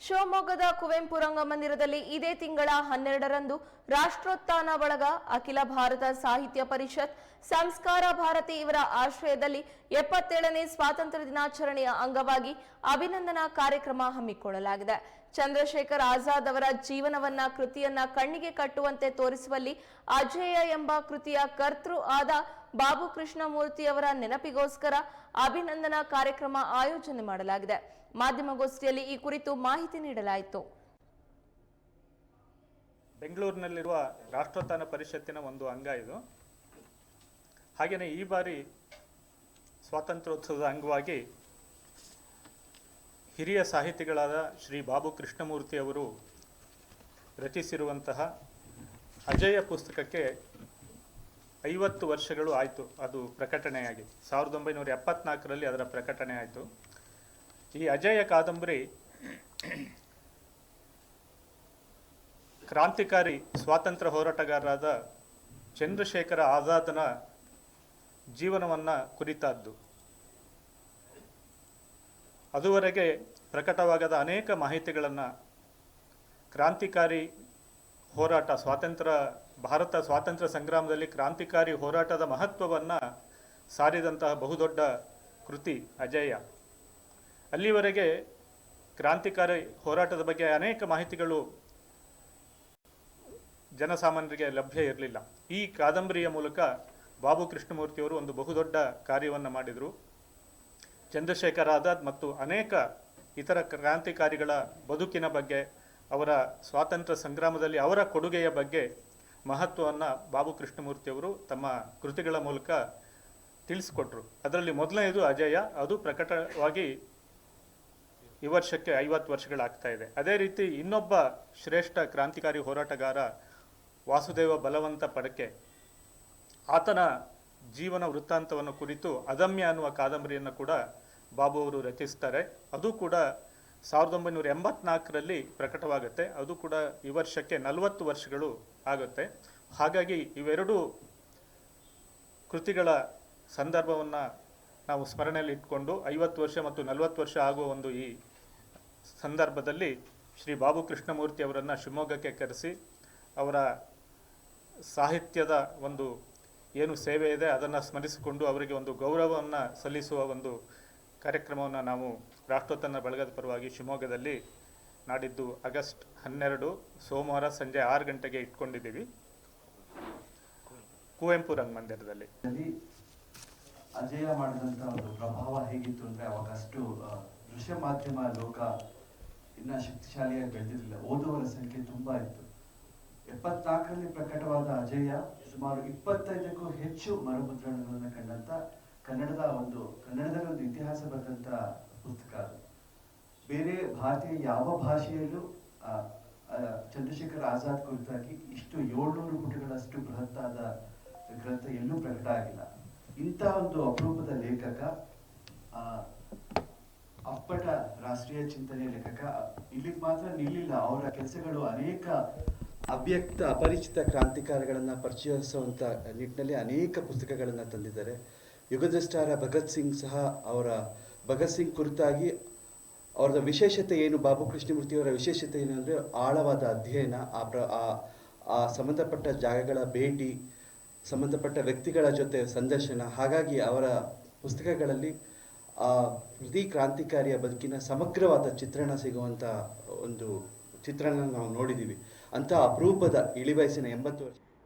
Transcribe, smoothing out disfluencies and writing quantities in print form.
ಶಿವಮೊಗ್ಗದ ಕುವೆಂಪು ರಂಗಮಂದಿರದಲ್ಲಿ ಇದೇ ತಿಂಗಳ 12ರಂದು ರಾಷ್ಟ್ರೋತ್ಥಾನ ಬಳಗ, ಅಖಿಲ ಭಾರತ ಸಾಹಿತ್ಯ ಪರಿಷತ್, ಸಂಸ್ಕಾರ ಭಾರತಿ ಇವರ ಆಶ್ರಯದಲ್ಲಿ 77ನೇ ಸ್ವಾತಂತ್ರ್ಯ ದಿನಾಚರಣೆಯ ಅಂಗವಾಗಿ ಅಭಿನಂದನಾ ಕಾರ್ಯಕ್ರಮ ಹಮ್ಮಿಕೊಳ್ಳಲಾಗಿದೆ. ಚಂದ್ರಶೇಖರ್ ಆಜಾದ್ ಅವರ ಜೀವನವನ್ನ ಕೃತಿಯನ್ನ ಕಣ್ಣಿಗೆ ಕಟ್ಟುವಂತೆ ತೋರಿಸುವಲ್ಲಿ ಅಜೇಯ ಎಂಬ ಕೃತಿಯ ಕರ್ತೃ ಆದ ಬಾಬು ಕೃಷ್ಣಮೂರ್ತಿ ಅವರ ನೆನಪಿಗೋಸ್ಕರ ಅಭಿನಂದನಾ ಕಾರ್ಯಕ್ರಮ ಆಯೋಜನೆ ಮಾಡಲಾಗಿದೆ. ಮಾಧ್ಯಮಗೋಷ್ಠಿಯಲ್ಲಿ ಈ ಕುರಿತು ಮಾಹಿತಿ ನೀಡಲಾಯಿತು. ಬೆಂಗಳೂರಿನಲ್ಲಿರುವ ರಾಷ್ಟ್ರೋತ್ಥಾನ ಪರಿಷತ್ತಿನ ಒಂದು ಅಂಗ ಇದು. ಹಾಗೆಯೇ ಈ ಬಾರಿ ಸ್ವಾತಂತ್ರ್ಯೋತ್ಸವದ ಅಂಗವಾಗಿ ಹಿರಿಯ ಸಾಹಿತಿಗಳಾದ ಶ್ರೀ ಬಾಬು ಕೃಷ್ಣಮೂರ್ತಿ ಅವರು ರಚಿಸಿರುವಂತಹ ಅಜೇಯ ಪುಸ್ತಕಕ್ಕೆ 50 ವರ್ಷಗಳು ಆಯಿತು. ಅದು ಪ್ರಕಟಣೆಯಾಗಿ 1974ರಲ್ಲಿ ಅದರ ಪ್ರಕಟಣೆ ಆಯಿತು. ಈ ಅಜೇಯ ಕಾದಂಬರಿ ಕ್ರಾಂತಿಕಾರಿ ಸ್ವಾತಂತ್ರ್ಯ ಹೋರಾಟಗಾರರಾದ ಚಂದ್ರಶೇಖರ ಆಜಾದನ ಜೀವನವನ್ನು ಕುರಿತಾದ್ದು. ಅದುವರೆಗೆ ಪ್ರಕಟವಾಗದ ಅನೇಕ ಮಾಹಿತಿಗಳನ್ನು ಕ್ರಾಂತಿಕಾರಿ ಹೋರಾಟ ಭಾರತ ಸ್ವಾತಂತ್ರ್ಯ ಸಂಗ್ರಾಮದಲ್ಲಿ ಕ್ರಾಂತಿಕಾರಿ ಹೋರಾಟದ ಮಹತ್ವವನ್ನು ಸಾರಿದಂತಹ ಬಹುದೊಡ್ಡ ಕೃತಿ ಅಜೇಯ. ಅಲ್ಲಿವರೆಗೆ ಕ್ರಾಂತಿಕಾರಿ ಹೋರಾಟದ ಬಗ್ಗೆ ಅನೇಕ ಮಾಹಿತಿಗಳು ಜನಸಾಮಾನ್ಯರಿಗೆ ಲಭ್ಯ ಇರಲಿಲ್ಲ. ಈ ಕಾದಂಬರಿಯ ಮೂಲಕ ಬಾಬು ಕೃಷ್ಣಮೂರ್ತಿಯವರು ಒಂದು ಬಹುದೊಡ್ಡ ಕಾರ್ಯವನ್ನು ಮಾಡಿದರು. ಚಂದ್ರಶೇಖರ್ ಆಜಾದ್ ಮತ್ತು ಅನೇಕ ಇತರ ಕ್ರಾಂತಿಕಾರಿಗಳ ಬದುಕಿನ ಬಗ್ಗೆ, ಅವರ ಸ್ವಾತಂತ್ರ್ಯ ಸಂಗ್ರಾಮದಲ್ಲಿ ಅವರ ಕೊಡುಗೆಯ ಬಗ್ಗೆ ಮಹತ್ವವನ್ನು ಬಾಬು ಕೃಷ್ಣಮೂರ್ತಿಯವರು ತಮ್ಮ ಕೃತಿಗಳ ಮೂಲಕ ತಿಳಿಸಿಕೊಟ್ರು. ಅದರಲ್ಲಿ ಮೊದಲನೇದು ಅಜೇಯ. ಅದು ಪ್ರಕಟವಾಗಿ ಈ ವರ್ಷಕ್ಕೆ 50 ವರ್ಷಗಳಾಗ್ತಾ ಇದೆ. ಅದೇ ರೀತಿ ಇನ್ನೊಬ್ಬ ಶ್ರೇಷ್ಠ ಕ್ರಾಂತಿಕಾರಿ ಹೋರಾಟಗಾರ ವಾಸುದೇವ ಬಲವಂತ ಫಡ್ಕೆ, ಆತನ ಜೀವನ ವೃತ್ತಾಂತವನ್ನು ಕುರಿತು ಅದಮ್ಯ ಅನ್ನುವ ಕಾದಂಬರಿಯನ್ನು ಕೂಡ ಬಾಬು ಅವರು ರಚಿಸ್ತಾರೆ. ಅದು ಕೂಡ 1984ರಲ್ಲಿ ಪ್ರಕಟವಾಗುತ್ತೆ. ಅದು ಕೂಡ ಈ ವರ್ಷಕ್ಕೆ 40 ವರ್ಷಗಳು ಆಗುತ್ತೆ. ಹಾಗಾಗಿ ಇವೆರಡು ಕೃತಿಗಳ ಸಂದರ್ಭವನ್ನು ನಾವು ಸ್ಮರಣೆಯಲ್ಲಿ ಇಟ್ಕೊಂಡು 50 ವರ್ಷ ಮತ್ತು 40 ವರ್ಷ ಆಗುವ ಒಂದು ಈ ಸಂದರ್ಭದಲ್ಲಿ ಶ್ರೀ ಬಾಬು ಕೃಷ್ಣಮೂರ್ತಿ ಅವರನ್ನು ಶಿವಮೊಗ್ಗಕ್ಕೆ ಕರೆಸಿ ಅವರ ಸಾಹಿತ್ಯದ ಒಂದು ಏನು ಸೇವೆ ಇದೆ ಅದನ್ನು ಸ್ಮರಿಸಿಕೊಂಡು ಅವರಿಗೆ ಒಂದು ಗೌರವವನ್ನು ಸಲ್ಲಿಸುವ ಒಂದು ಕಾರ್ಯಕ್ರಮವನ್ನು ನಾವು ರಾಷ್ಟ್ರೋತ್ಥಾನ ಬಳಗದ ಪರವಾಗಿ ಶಿವಮೊಗ್ಗದಲ್ಲಿ ನಾಡಿದ್ದು ಆಗಸ್ಟ್ 12 ಸೋಮವಾರ ಸಂಜೆ 6 ಗಂಟೆಗೆ ಇಟ್ಕೊಂಡಿದ್ದೀವಿ, ಕುವೆಂಪು ರಂಗಮಂದಿರದಲ್ಲಿ. ಅಜೇಯ ಮಾಡಿದಂಥ ಒಂದು ಪ್ರಭಾವ ಹೇಗಿತ್ತು ಅಂದರೆ ಅವಾಗಷ್ಟು ದೃಶ್ಯ ಮಾಧ್ಯಮ ಲೋಕ ಇನ್ನ ಶಕ್ತಿಶಾಲಿಯಾಗಿ ಬೆಳೆದಿರಲಿಲ್ಲ. ಓದುವರ ಸಂಖ್ಯೆ ತುಂಬಾ ಇತ್ತು. 74ರಲ್ಲಿ ಪ್ರಕಟವಾದ ಅಜೇಯ ಸುಮಾರು 25ಕ್ಕೂ ಹೆಚ್ಚು ಮರುಮುದ್ರಣಗಳನ್ನು ಕಂಡಂತ ಕನ್ನಡದಲ್ಲಿ ಒಂದು ಇತಿಹಾಸ ಬರೆದಂತ ಪುಸ್ತಕ ಅದು. ಬೇರೆ ಭಾರತೀಯ ಯಾವ ಭಾಷೆಯಲ್ಲೂ ಚಂದ್ರಶೇಖರ್ ಆಜಾದ್ ಕುರಿತಾಗಿ ಇಷ್ಟು 700 ಪುಟಗಳಷ್ಟು ಬೃಹತ್ತಾದ ಗ್ರಂಥ ಎಲ್ಲೂ ಪ್ರಕಟ ಆಗಿಲ್ಲ. ಇಂತಹ ಒಂದು ಅಪರೂಪದ ಲೇಖಕ, ಅಪ್ಪಟ ರಾಷ್ಟ್ರೀಯ ಚಿಂತನೆಯ ಲೇಖಕ ಇಲ್ಲಿಗೆ ಮಾತ್ರ ನಿಲ್ಲಿಲ್ಲ. ಅವರ ಕೆಲಸಗಳು ಅನೇಕ ಅವ್ಯಕ್ತ ಅಪರಿಚಿತ ಕ್ರಾಂತಿಕಾರಿಗಳನ್ನ ಪರಿಚಯಿಸುವಂತ ನಿಟ್ಟಿನಲ್ಲಿ ಅನೇಕ ಪುಸ್ತಕಗಳನ್ನ ತಂದಿದ್ದಾರೆ. ಯುಗದೃಷ್ಟಾರ ಭಗತ್ ಸಿಂಗ್ ಸಹ ಅವರ ಭಗತ್ ಸಿಂಗ್ ಕುರಿತಾಗಿ ಅವರ ವಿಶೇಷತೆ ಏನು, ಬಾಬು ಕೃಷ್ಣಮೂರ್ತಿಯವರ ವಿಶೇಷತೆ ಏನು ಅಂದರೆ ಆಳವಾದ ಅಧ್ಯಯನ, ಆ ಸಂಬಂಧಪಟ್ಟ ಜಾಗಗಳ ಭೇಟಿ, ಸಂಬಂಧಪಟ್ಟ ವ್ಯಕ್ತಿಗಳ ಜೊತೆ ಸಂದರ್ಶನ. ಹಾಗಾಗಿ ಅವರ ಪುಸ್ತಕಗಳಲ್ಲಿ ಪ್ರತಿ ಕ್ರಾಂತಿಕಾರಿಯ ಬದುಕಿನ ಸಮಗ್ರವಾದ ಚಿತ್ರಣ ಸಿಗುವಂಥ ಒಂದು ಚಿತ್ರಣ ನಾವು ನೋಡಿದ್ದೀವಿ. ಅಂಥ ಅಪರೂಪದ ಇಳಿವಯಸ್ಸಿನ 80 ವರ್ಷ